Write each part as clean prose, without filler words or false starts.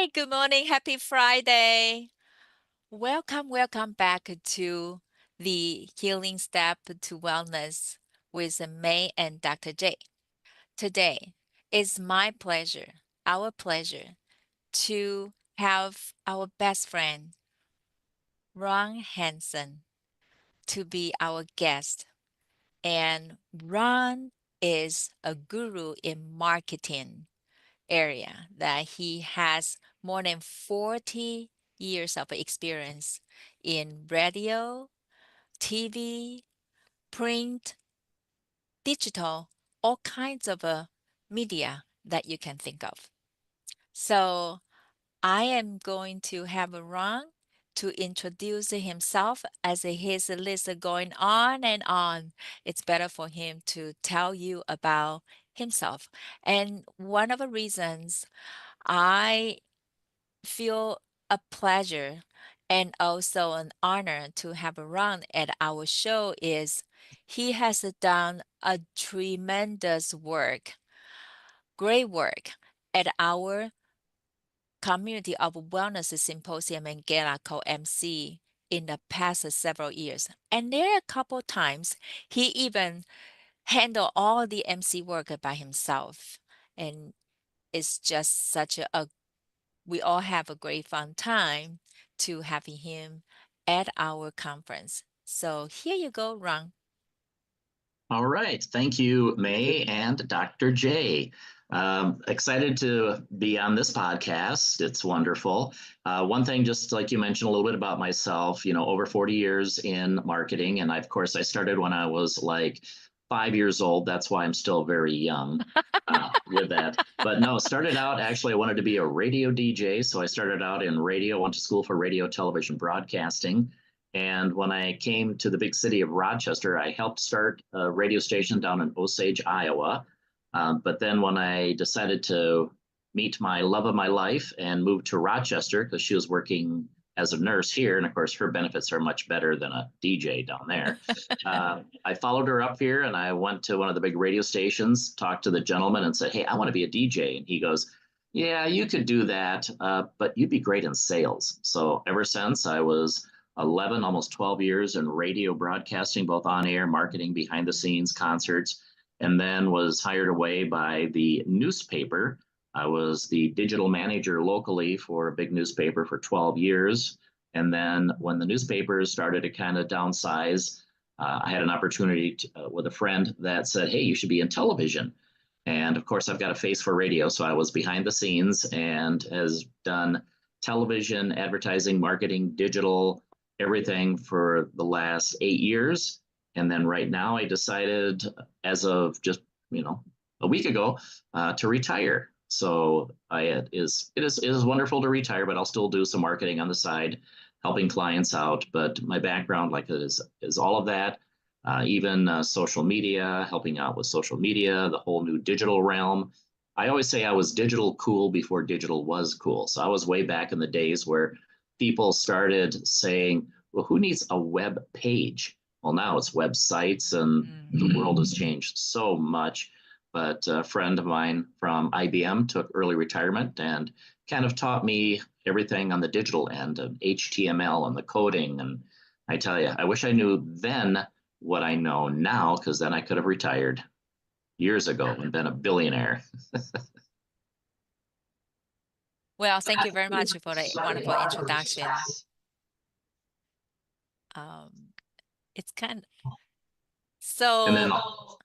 Hi, good morning. Happy Friday. Welcome back to the Healing Step to Wellness with May and Dr. J. Today is my pleasure, our pleasure, to have our best friend, Ron Hanson, to be our guest. And Ron is a guru in marketing area that he has more than 40 years of experience in radio, TV, print, digital, all kinds of media that you can think of. So I am going to have Ron to introduce himself as his list going on and on. It's better for him to tell you about himself. And one of the reasons I feel a pleasure and also an honor to have Ron at our show is he has done a tremendous work, great work at our community of wellness symposium and gala co-MC in the past several years. And there are a couple times he even handled all the MC work by himself. And it's just such a we all have a great fun time to having him at our conference. So here you go, Ron. All right. Thank you, May and Dr. J. Excited to be on this podcast. It's wonderful. One thing, just like you mentioned a little bit about myself, over 40 years in marketing. And of course, I started when I was like 5 years old. That's why I'm still very young with that. But no, started out actually, I wanted to be a radio DJ. So I started out in radio, went to school for radio, television, broadcasting. And when I came to the big city of Rochester, I helped start a radio station down in Osage, Iowa. But then when I decided to meet my love of my life and move to Rochester, because she was working as a nurse here, and of course her benefits are much better than a DJ down there. I followed her up here and I went to one of the big radio stations, talked to the gentleman and said, "Hey, I want to be a DJ." And he goes, "Yeah, you could do that, but you'd be great in sales." So ever since I was 11, almost 12 years in radio broadcasting, both on air, marketing, behind the scenes, concerts, and then was hired away by the newspaper. I was the digital manager locally for a big newspaper for 12 years. And then when the newspapers started to kind of downsize, I had an opportunity with a friend that said, "Hey, you should be in television." And of course, I've got a face for radio. So I was behind the scenes and has done television, advertising, marketing, digital, everything for the last 8 years. And then right now I decided as of just, a week ago to retire. So it is wonderful to retire, but I'll still do some marketing on the side, helping clients out. But my background, like is all of that, even social media, helping out with social media, the whole new digital realm. I always say I was digital cool before digital was cool. So I was way back in the days where people started saying, "Well, who needs a web page?" Well, now it's websites, and the world has changed so much. But a friend of mine from IBM took early retirement and kind of taught me everything on the digital end of HTML and the coding. And I tell you, I wish I knew then what I know now, because then I could have retired years ago and been a billionaire. Well, thank you very much for the wonderful introduction. It's kind of, And then, so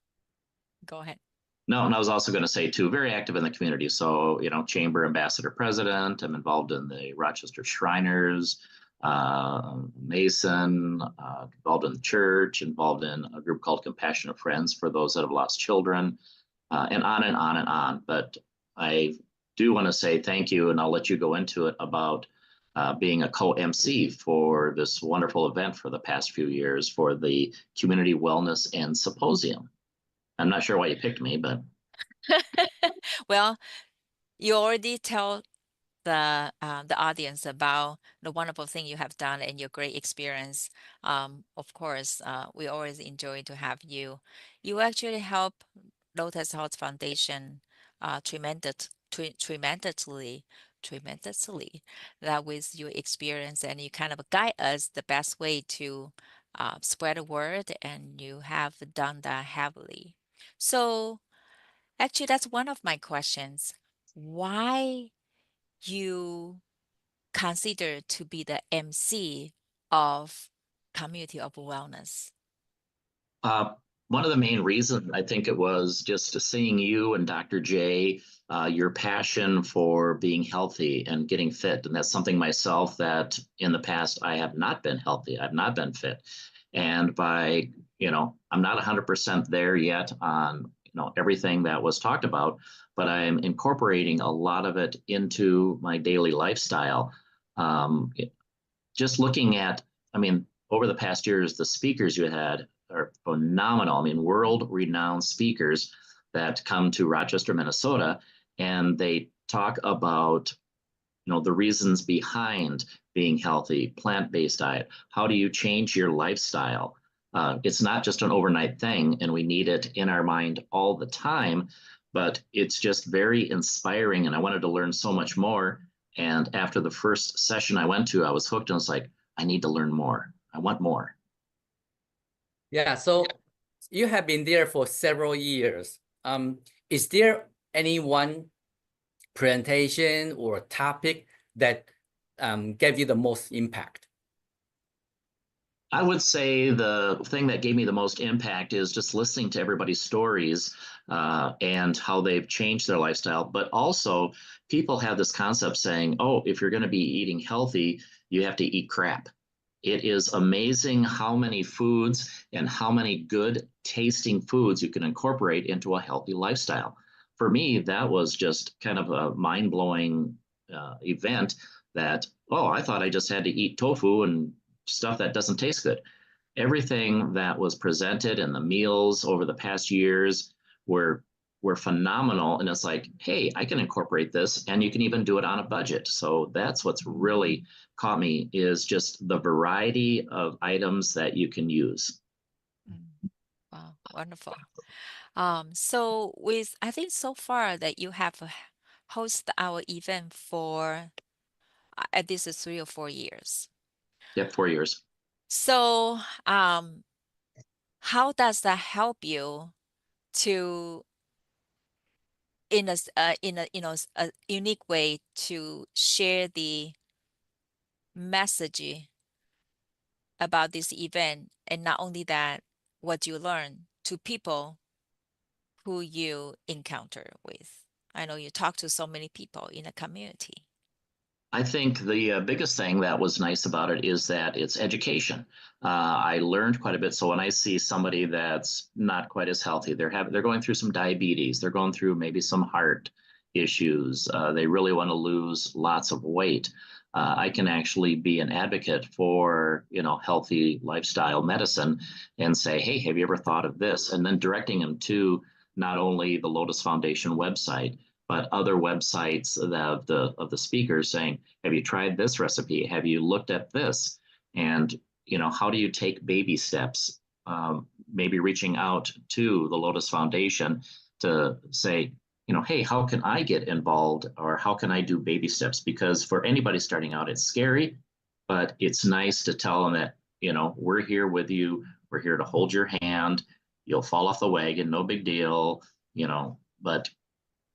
go ahead. no, and I was also going to say too, very active in the community. So, chamber ambassador president. I'm involved in the Rochester Shriners, Mason, involved in the church, involved in a group called Compassionate Friends for those that have lost children, and on and on and on. But I do want to say thank you, and I'll let you go into it about being a co-MC for this wonderful event for the past few years for the Community Wellness and Symposium. I'm not sure why you picked me, but Well, you already tell the audience about the wonderful thing you have done and your great experience. Of course, we always enjoy to have you. You actually help Lotus Health Foundation tremendously tremendously that with your experience, and you kind of guide us the best way to spread the word, and you have done that heavily. So actually, that's one of my questions. Why you consider to be the MC of Community of Wellness? Uh, One of the main reasons I think it was just seeing you and Dr. J, your passion for being healthy and getting fit. And that's something myself that in the past I have not been healthy. I've not been fit. And by, I'm not 100% there yet on, everything that was talked about, but I'm incorporating a lot of it into my daily lifestyle. Um, just looking at, I mean, over the past years, the speakers you had are phenomenal. I mean, world renowned speakers that come to Rochester, Minnesota, and they talk about, the reasons behind being healthy, plant-based diet. How do you change your lifestyle? It's not just an overnight thing, and we need it in our mind all the time, but it's just very inspiring. And I wanted to learn so much more. And after the first session I went to, I was hooked and was like, I need to learn more. I want more. Yeah, so you have been there for several years. Is there any one presentation or topic that gave you the most impact? I would say the thing that gave me the most impact is just listening to everybody's stories and how they've changed their lifestyle. But also, people have this concept saying, oh, if you're going to be eating healthy, you have to eat crap. It is amazing how many foods and how many good tasting foods you can incorporate into a healthy lifestyle. For me, that was just kind of a mind blowing event that, oh, I thought I just had to eat tofu and stuff that doesn't taste good. Everything that was presented and the meals over the past years were phenomenal. And it's like, hey, I can incorporate this, and you can even do it on a budget. So that's what's really caught me, is just the variety of items that you can use. Wow, wonderful. So with I think so far that you have host our event for at least 3 or 4 years. Yep, 4 years. So how does that help you to in a unique way to share the message about this event, and not only that, what you learn to people who you encounter with? I know you talk to so many people in the community. I think the biggest thing that was nice about it is that it's education. I learned quite a bit. So when I see somebody that's not quite as healthy, they're going through some diabetes, they're going through maybe some heart issues, they really want to lose lots of weight. I can actually be an advocate for, healthy lifestyle medicine and say, hey, have you ever thought of this? And then directing them to not only the Lotus Foundation website, but other websites of the speakers saying, have you tried this recipe? Have you looked at this? And, how do you take baby steps? Maybe reaching out to the Lotus Foundation to say, hey, how can I get involved, or how can I do baby steps? Because for anybody starting out, it's scary, but it's nice to tell them that, we're here with you. We're here to hold your hand. You'll fall off the wagon, no big deal, but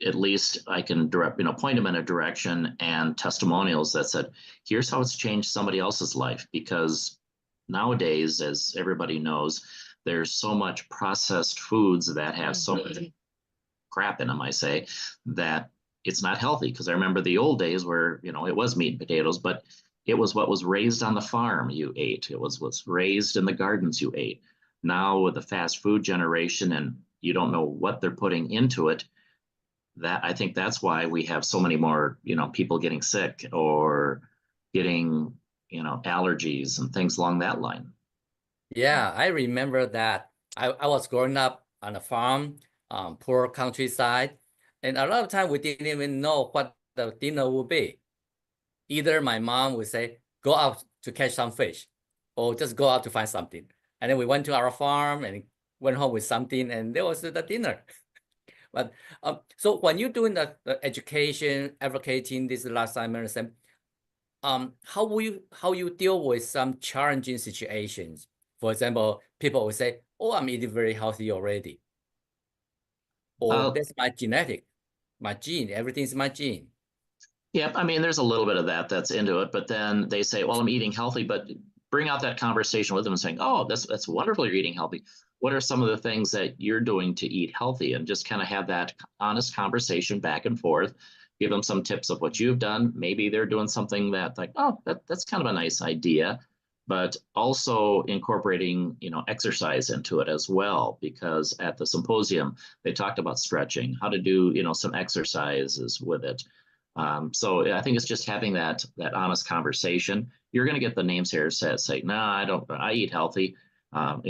at least I can point them in a direction, and testimonials that said, here's how it's changed somebody else's life. Because nowadays, as everybody knows, there's so much processed foods that have so much crap in them, I say, that it's not healthy. Because I remember the old days where, it was meat and potatoes, but it was what was raised on the farm you ate. It was what's raised in the gardens you ate. Now with the fast food generation, and you don't know what they're putting into it, that I think that's why we have so many more, people getting sick or getting, allergies and things along that line. Yeah, I remember that. I was growing up on a farm, poor countryside, and a lot of time we didn't even know what the dinner would be. Either my mom would say, go out to catch some fish, or just go out to find something. And then we went to our farm and went home with something, and there was the dinner. But so when you're doing the education, advocating this lifestyle medicine, how you deal with some challenging situations? For example, people will say, "Oh, I'm eating very healthy already," or Uh, "That's my genetic, my gene. Everything's my gene." Yeah, I mean, there's a little bit of that that's into it, but then they say, "Well, I'm eating healthy," but bring out that conversation with them and saying, "Oh, that's wonderful. You're eating healthy. What are some of the things that you're doing to eat healthy?" And just kind of have that honest conversation back and forth. Give them some tips of what you've done. Maybe they're doing something that, like, oh, that's kind of a nice idea, but also incorporating, exercise into it as well. Because at the symposium, they talked about stretching, how to do, some exercises with it. So I think it's just having that honest conversation. You're going to get the namesayers that say, "No, I don't. I eat healthy. I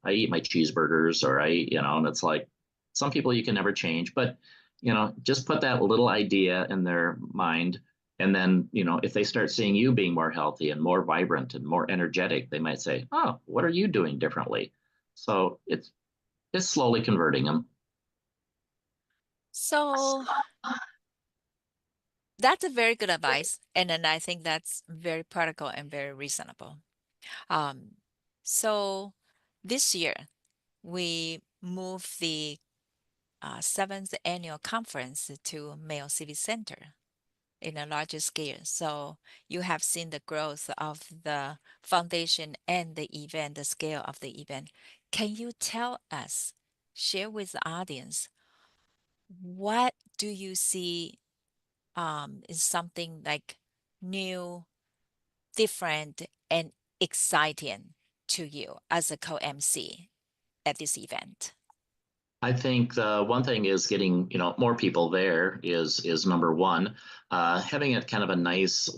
eat my cheeseburgers, or and it's like some people you can never change, but just put that little idea in their mind, and then if they start seeing you being more healthy and more vibrant and more energetic, they might say, "Oh, what are you doing differently?" So it's slowly converting them. So that's a very good advice. And then I think that's very practical and very reasonable. Um, so this year, we moved the seventh annual conference to Mayo Civic Center in a larger scale. So you have seen the growth of the foundation and the event, the scale of the event. Can you tell us, share with the audience, what do you see is something like new, different, and exciting to you as a co-MC at this event? I think the one thing is getting more people there is number one. Having it kind of a nice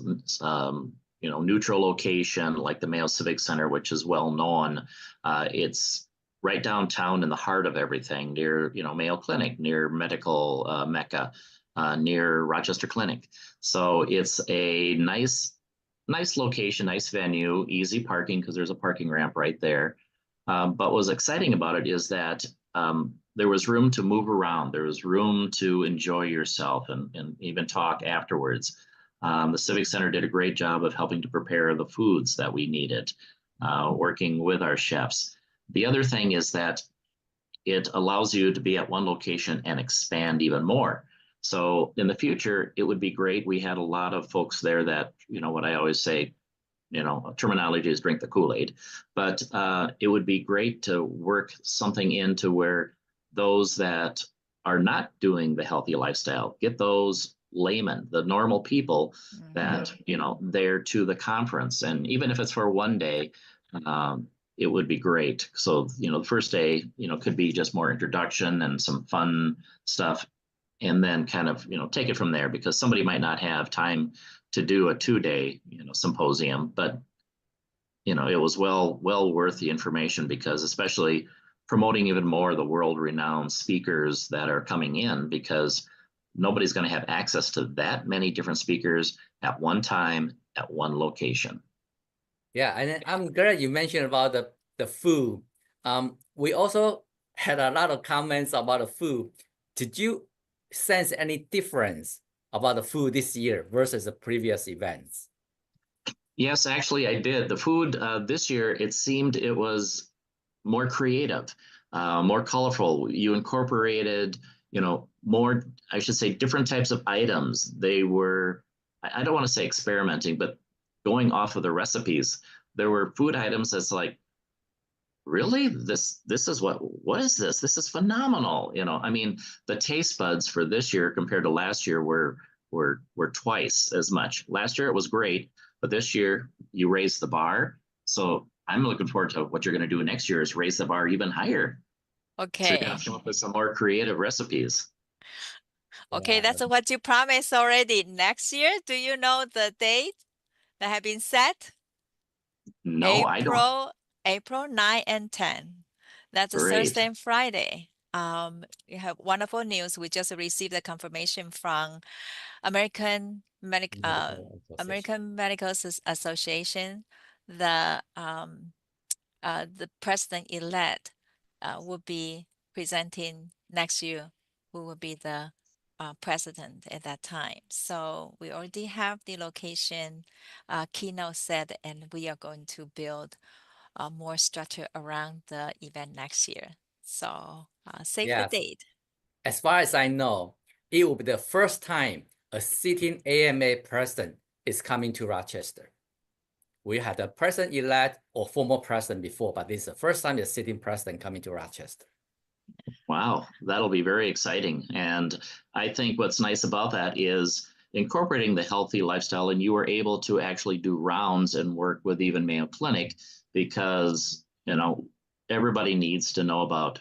neutral location like the Mayo Civic Center, which is well known. It's right downtown in the heart of everything, near Mayo Clinic, near medical Mecca, near Rochester Clinic. So it's a nice location, nice venue, easy parking because there's a parking ramp right there. But what was exciting about it is that there was room to move around. There was room to enjoy yourself and even talk afterwards. The Civic Center did a great job of helping to prepare the foods that we needed, working with our chefs. The other thing is that it allows you to be at one location and expand even more. So in the future, it would be great. We had a lot of folks there that, what I always say, terminology is drink the Kool-Aid, but it would be great to work something into where those that are not doing the healthy lifestyle, get those laymen, the normal people that, there to the conference. And even if it's for one day, it would be great. So, the first day, could be just more introduction and some fun stuff, and then kind of take it from there, because somebody might not have time to do a 2-day symposium, but it was well worth the information, because especially promoting even more the world renowned speakers that are coming in, because nobody's going to have access to that many different speakers at one time at one location. Yeah, and I'm glad you mentioned about the food. We also had a lot of comments about the food. Did you sense any difference about the food this year versus the previous events? Yes, actually, I did. The food this year, it seemed it was more creative, more colorful. You incorporated, more, I should say, different types of items. They were, I don't want to say experimenting, but going off of the recipes. There were food items that's like, really, this is what is this? This is phenomenal. I mean, the taste buds for this year compared to last year were twice as much. Last year it was great, but this year you raised the bar. So I'm looking forward to what you're going to do next year, is raise the bar even higher. So you're going Okay. to come up with some more creative recipes. Okay, Yeah. that's what you promised already. Next year, do you know the date that have been set? No, I don't. April 9 and 10. That's a Great. Thursday and Friday. We have wonderful news. We just received a confirmation from American Medical Association. American Medical Association. The the president-elect will be presenting next year who will be the president at that time. So we already have the location, keynote set, and we are going to build more structure around the event next year. So save the Yeah, date. as far as I know, it will be the first time a sitting AMA president is coming to Rochester. We had a president-elect or former president before, but this is the first time a sitting president coming to Rochester. Wow, that'll be very exciting. And I think what's nice about that is incorporating the healthy lifestyle, and you were able to actually do rounds and work with even Mayo Clinic because, everybody needs to know about,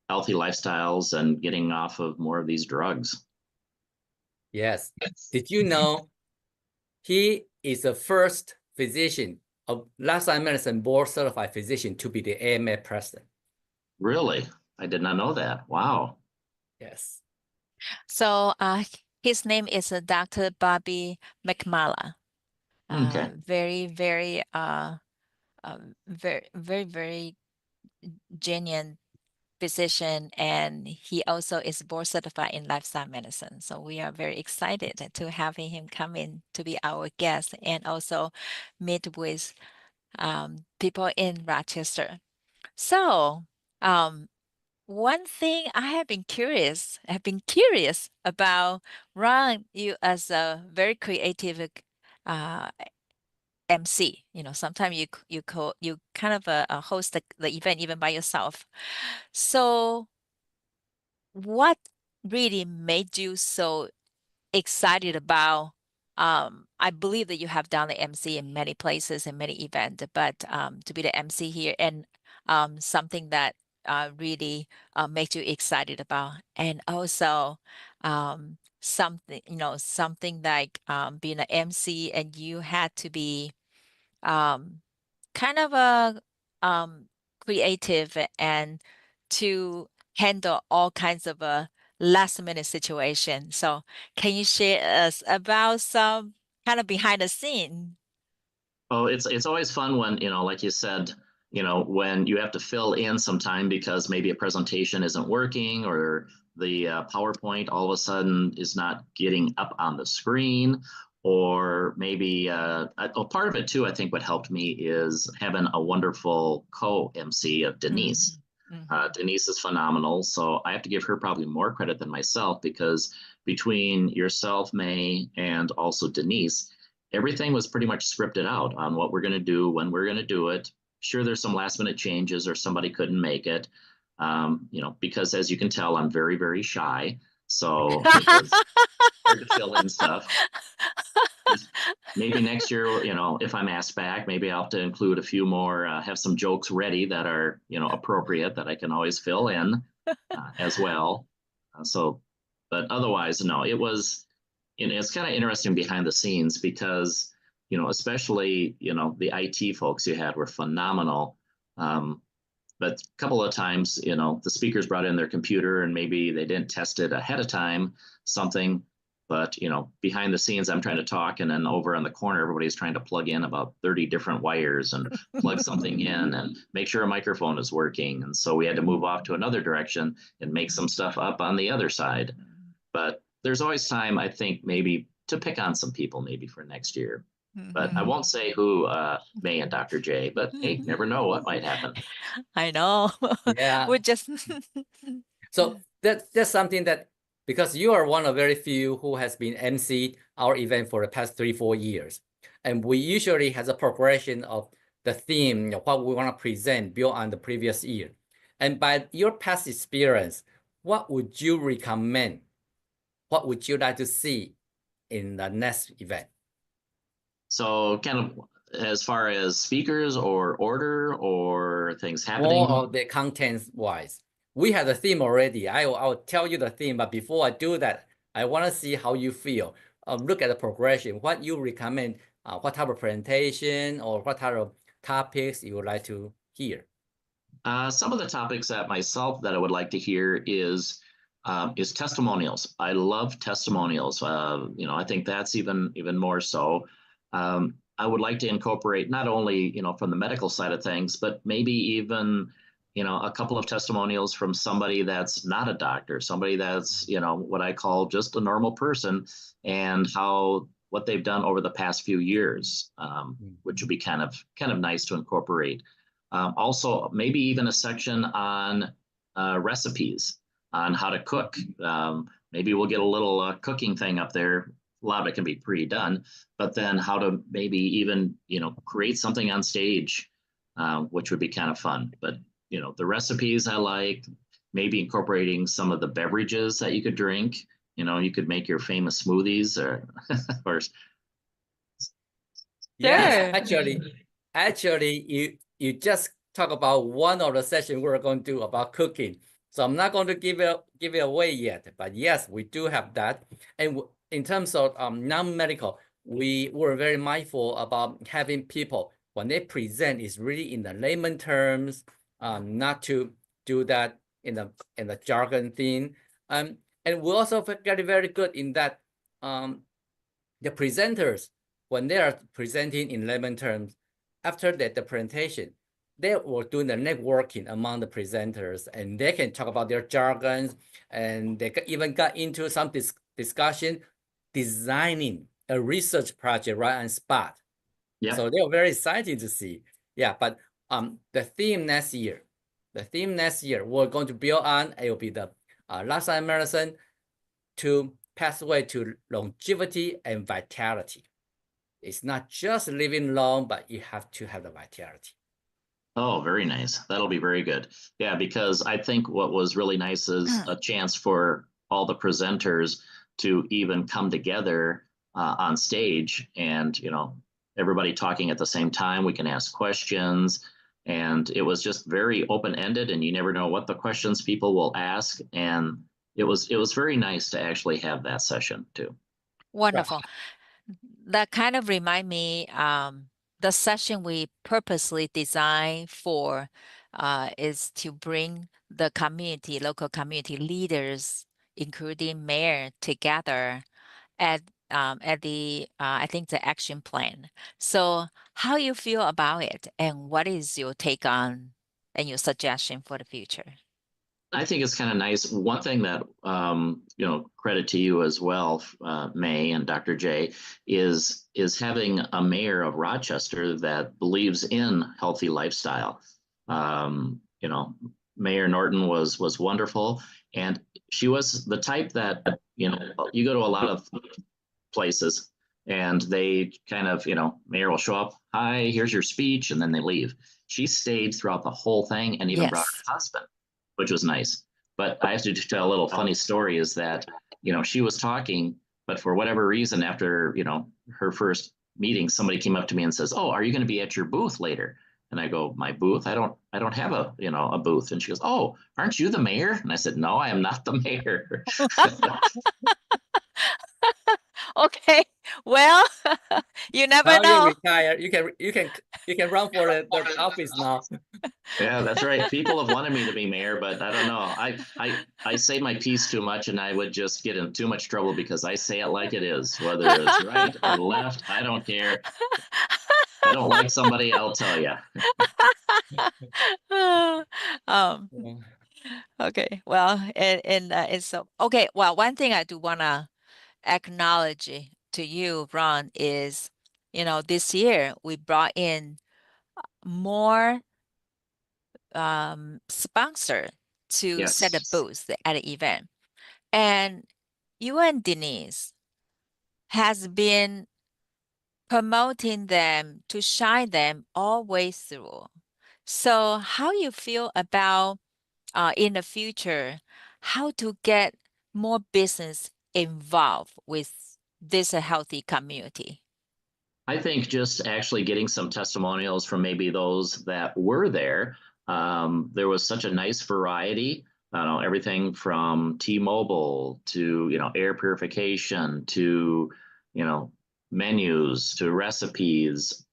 healthy lifestyles and getting off of more of these drugs. Yes. Did you know he is the first physician of lifestyle medicine board certified physician to be the AMA president? Really? I did not know that. Wow. Yes. So his name is Dr. Bobby McMullen. Okay. Very, very, very, very, very genuine physician, and he also is board certified in lifestyle medicine. So we are very excited to having him come in to be our guest and also meet with people in Rochester. So one thing I have been curious about Ron, you as a very creative uh, MC. Sometimes you kind of host the event even by yourself. So what really made you so excited about I believe that you have done the MC in many places and many events, but to be the MC here and something that really makes you excited about, and also something like being an MC and you had to be um, kind of a creative and to handle all kinds of last minute situation. So can you share us about some kind of behind the scene? Oh, it's always fun when, like you said, when you have to fill in some time because maybe a presentation isn't working or the PowerPoint all of a sudden is not getting up on the screen, or maybe part of it too, I think what helped me is having a wonderful co-MC of Denise. Mm-hmm. Denise is phenomenal. So I have to give her probably more credit than myself because between yourself, May, and also Denise, everything was pretty much scripted out on what we're going to do, when we're going to do it. Sure, there's some last minute changes or somebody couldn't make it, because as you can tell, I'm very, very shy. So it was hard to fill in stuff. Maybe next year, if I'm asked back, maybe I'll have to include a few more, have some jokes ready that are, appropriate that I can always fill in as well. But otherwise, no, it was, it's kind of interesting behind the scenes because, especially, the IT folks you had were phenomenal. But a couple of times, the speakers brought in their computer and maybe they didn't test it ahead of time, something. But, behind the scenes, I'm trying to talk, and then over in the corner, everybody's trying to plug in about 30 different wires and plug something in and make sure a microphone is working. And so we had to move off to another direction and make some stuff up on the other side. But there's always time, I think, maybe to pick on some people maybe for next year. But I won't say who, May and Dr. J, but hey, never know what might happen. I know. Yeah. We're just So that's something that, because you are one of very few who has been MC our event for the past 3-4 years. And we usually has a preparation of the theme, what we want to present built on the previous year. And by your past experience, what would you recommend? What would you like to see in the next event? So kind of as far as speakers or order or things happening? More of the contents wise. We have the theme already. I'll tell you the theme, but before I do that, I want to see how you feel. Look at the progression. What you recommend, what type of presentation or what type of topics you would like to hear? Some of the topics that I would like to hear is testimonials. I love testimonials. I think that's even more so. I would like to incorporate not only from the medical side of things, but maybe even a couple of testimonials from somebody that's not a doctor, somebody that's, what I call just a normal person, and what they've done over the past few years, which would be kind of nice to incorporate. Also, maybe even a section on recipes on how to cook. Maybe we'll get a little cooking thing up there. A lot of it can be pre-done, but then how to maybe even, create something on stage, which would be kind of fun. But, the recipes I like, maybe incorporating some of the beverages that you could drink. You could make your famous smoothies or Yes, Sure. actually, you just talk about one of the sessions we're going to do about cooking. So I'm not going to give it away yet, but yes, we do have that. And in terms of non-medical, we were very mindful about having people when they present is really in the layman terms, not to do that in the jargon thing. And we also get very good in that the presenters, when they are presenting in layman terms, after the presentation, they were doing the networking among the presenters, and they can talk about their jargons, and they even got into some discussion designing a research project right on spot. Yeah. So they were very excited to see. Yeah, but the theme next year we're going to build on, it will be the lifestyle medicine to pathway to longevity and vitality. It's not just living long, but you have to have the vitality. Oh, very nice. That'll be very good. Yeah, because I think what was really nice is a chance for all the presenters to even come together on stage, and everybody talking at the same time. We can ask questions, and it was just very open-ended, and you never know what the questions people will ask. And it was very nice to actually have that session too. Wonderful. That kind of remind me, the session we purposely designed for is to bring the local community leaders, including mayor, together at the I think the action plan. So how you feel about it, and what is your take on and your suggestion for the future? I think it's kind of nice. One thing that, credit to you as well, May and Dr. J, is having a mayor of Rochester that believes in healthy lifestyle. Mayor Norton was wonderful, and she was the type that, you go to a lot of places and they kind of, mayor will show up, hi, here's your speech, and then they leave. She stayed throughout the whole thing and even brought Yes. her husband, which was nice. But I have to tell a little funny story is that, she was talking, but for whatever reason, after, her first meeting, somebody came up to me and says, oh, are you going to be at your booth later? And I go, my booth? I don't have a booth. And she goes, oh, aren't you the mayor? And I said, no, I am not the mayor. Okay. Well, you never Now you're know. retired. You can run for the office now. Yeah, that's right. People have wanted me to be mayor, but I don't know. I say my piece too much, and I would just get in too much trouble because I say it like it is, whether it's right or left. I don't care. I don't like somebody, I'll tell you. um, okay. Well, and so okay. Well, one thing I do wanna acknowledge to you, Ron, is this year we brought in more sponsor to set a Yes. booth at an event. And you and Denise has been promoting them to shine them all way through. So how you feel about in the future, how to get more business involved with this healthy community? I think just actually getting some testimonials from maybe those that were there. There was such a nice variety. I don't know, everything from T-Mobile to, air purification to, you know, menus to recipes.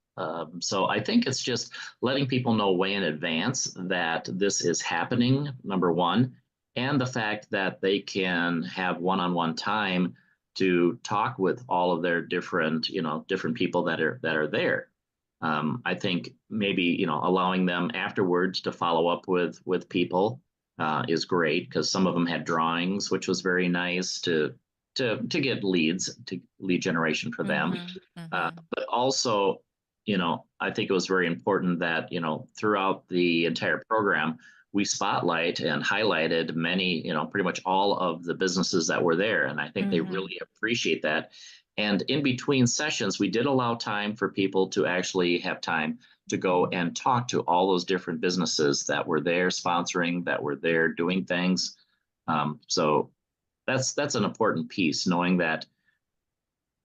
So I think it's just letting people know way in advance that this is happening, number one, and the fact that they can have one-on-one time to talk with all of their different, different people that are there. I think maybe allowing them afterwards to follow up with people is great, because some of them had drawings, which was very nice to get lead generation for them. But also, I think it was very important that throughout the entire program, we spotlight and highlighted many, pretty much all of the businesses that were there, and I think they really appreciate that. And in between sessions, we did allow time for people to actually have time to go and talk to all those different businesses that were there sponsoring, that were there doing things. So that's an important piece, knowing that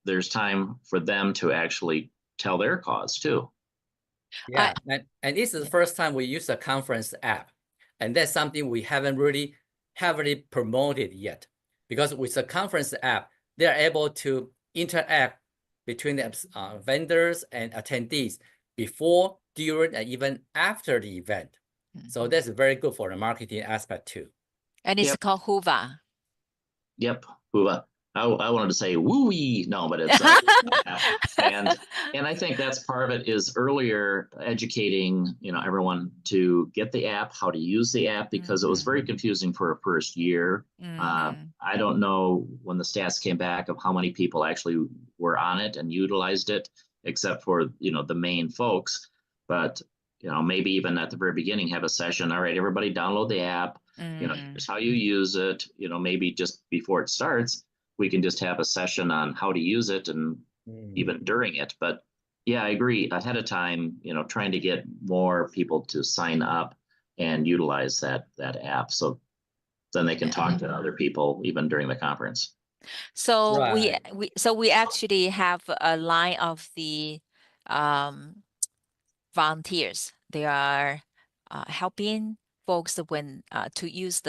there's time for them to actually tell their cause too. Yeah, and this is the first time we use a conference app, and that's something we haven't really heavily promoted yet, because with the conference app, they're able to interact between the vendors and attendees before, during, and even after the event. So that's very good for the marketing aspect too. And it's called Hoover. Yep, Hoover. I wanted to say woo-wee, no, but it's and I think that's part of it, is earlier educating everyone to get the app, how to use the app, because it was very confusing for a first year. I don't know when the stats came back of how many people actually were on it and utilized it, except for the main folks. But maybe even at the very beginning, have a session. All right, everybody download the app. Here's how you use it. Maybe just before it starts, we can just have a session on how to use it, and even during it. But yeah, I agree. Ahead of time, trying to get more people to sign up and utilize that app, so then they can talk to other people even during the conference. So Right. we actually have a line of the volunteers. They are helping folks when to use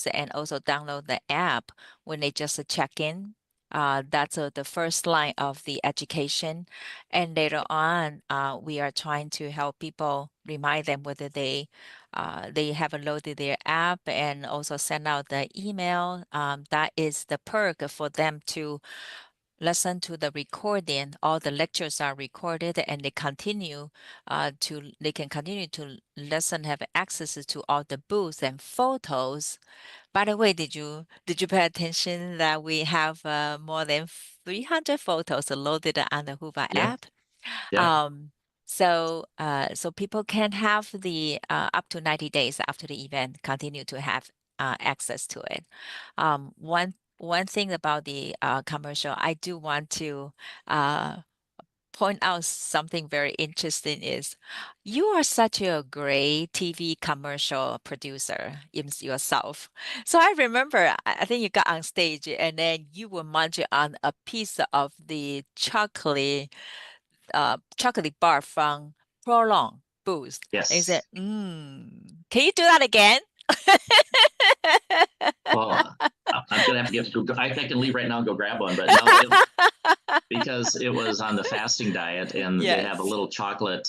and also download the app when they just check in. That's the first line of the education, and later on, we are trying to help people, remind them whether they have loaded their app, and also send out the email. That is the perk for them to listen to the recording. All the lectures are recorded, and they can continue to listen, have access to all the booths and photos. By the way, did you pay attention that we have more than 300 photos loaded on the Hoover app? Yeah. So people can have the up to 90 days after the event, continue to have access to it. One thing about the commercial, I do want to point out something very interesting is you are such a great TV commercial producer yourself. So I remember, I think you got on stage and then you were munching on a piece of the chocolate bar from Prolong Boost. Yes. And you said, can you do that again? Well, I'm gonna have to I can leave right now and go grab one, but no, because it was on the fasting diet, and they have a little chocolate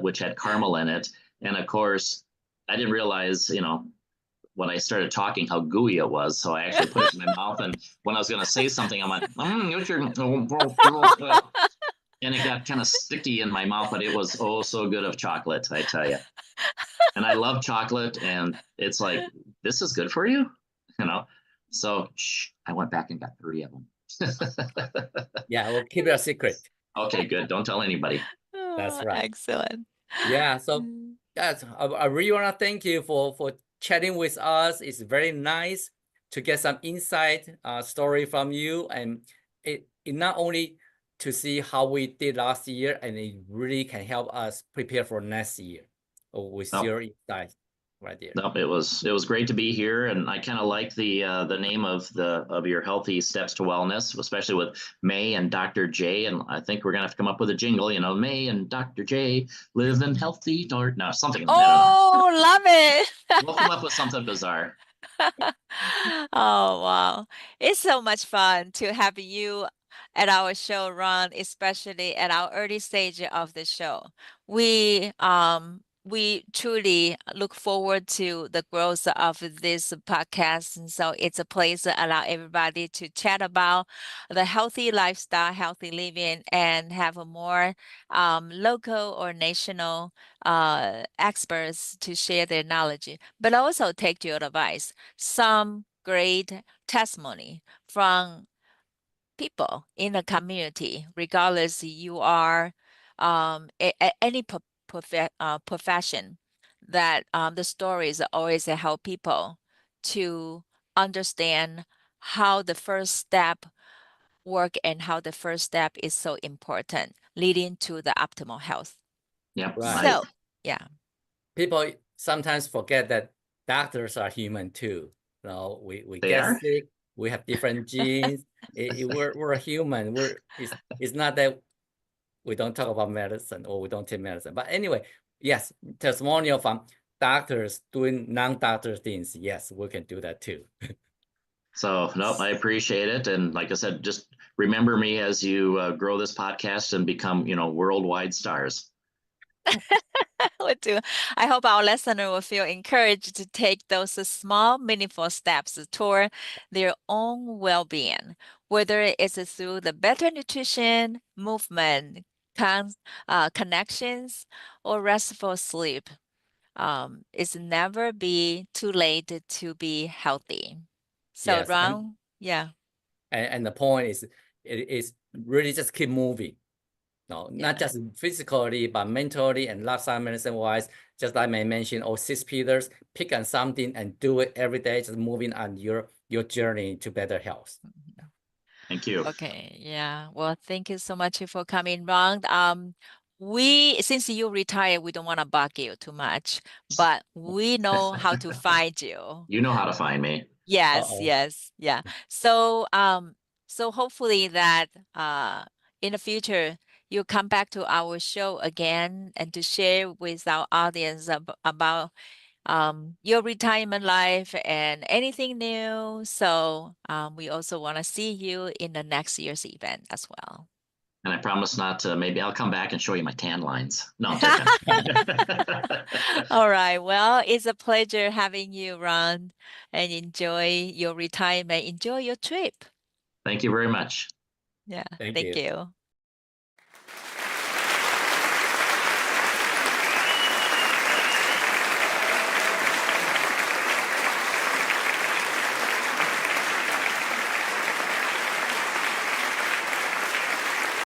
which had caramel in it, and of course, I didn't realize, when I started talking, how gooey it was. So I actually put it in my mouth, and when I was going to say something, I went, and it got kind of sticky in my mouth, but it was so good of chocolate, I tell you. And I love chocolate, and it's like, this is good for you, So I went back and got 3 of them. Yeah, we'll keep it a secret. Okay, good. Don't tell anybody. That's right. Excellent. Yeah, so I really want to thank you for chatting with us. It's very nice to get some insight story from you, and it not only to see how we did last year, and it really can help us prepare for next year with your insight right there. Nope, it was great to be here, and I kind of like the name of your Healthy Steps to Wellness, especially with May and Dr. J. And I think we're gonna have to come up with a jingle, May and Dr. J living healthy, or no, something. Oh, love it. We'll come up with something bizarre. Oh, wow. It's so much fun to have you at our show, Ron, especially at our early stage of the show. we truly look forward to the growth of this podcast. And so it's a place to allow everybody to chat about the healthy lifestyle, healthy living, and have a more local or national experts to share their knowledge, but also take your advice. Some great testimony from people in the community, regardless you are any profession, that the stories always help people to understand how the first step work and how the first step is so important, leading to the optimal health. Yep. Right. So, yeah. People sometimes forget that doctors are human too. You know, we They get are. sick, we have different genes. We're a human. It's not that we don't talk about medicine or we don't take medicine. But anyway, yes, testimonial from doctors doing non-doctor things. Yes, we can do that too. So, no, I appreciate it. And like I said, just remember me as you grow this podcast and become, worldwide stars. Would do. I hope our listener will feel encouraged to take those small, meaningful steps toward their own well-being, whether it's through the better nutrition, movement, connections, or restful sleep. It's never be too late to be healthy. So, Yes, Ron, yeah, and the point is, it is really just keep moving. No, yeah. not just physically, but mentally and lifestyle medicine wise. Just like I mentioned, all 6 pillars, pick on something and do it every day, just moving on your journey to better health. Thank you. Okay, yeah. Well, thank you so much for coming, Ron. Since you retired, we don't want to bug you too much, but we know how to find you. You know how to find me. Yes, Uh-oh. yes, yeah. So, so hopefully that in the future you'll come back to our show again and to share with our audience about your retirement life and anything new. So, we also want to see you in the next year's event as well. And I promise not to, maybe I'll come back and show you my tan lines. No, I'm joking. All right. Well, it's a pleasure having you, Ron, and enjoy your retirement. Enjoy your trip. Thank you very much. Yeah. Thank Thank you. you.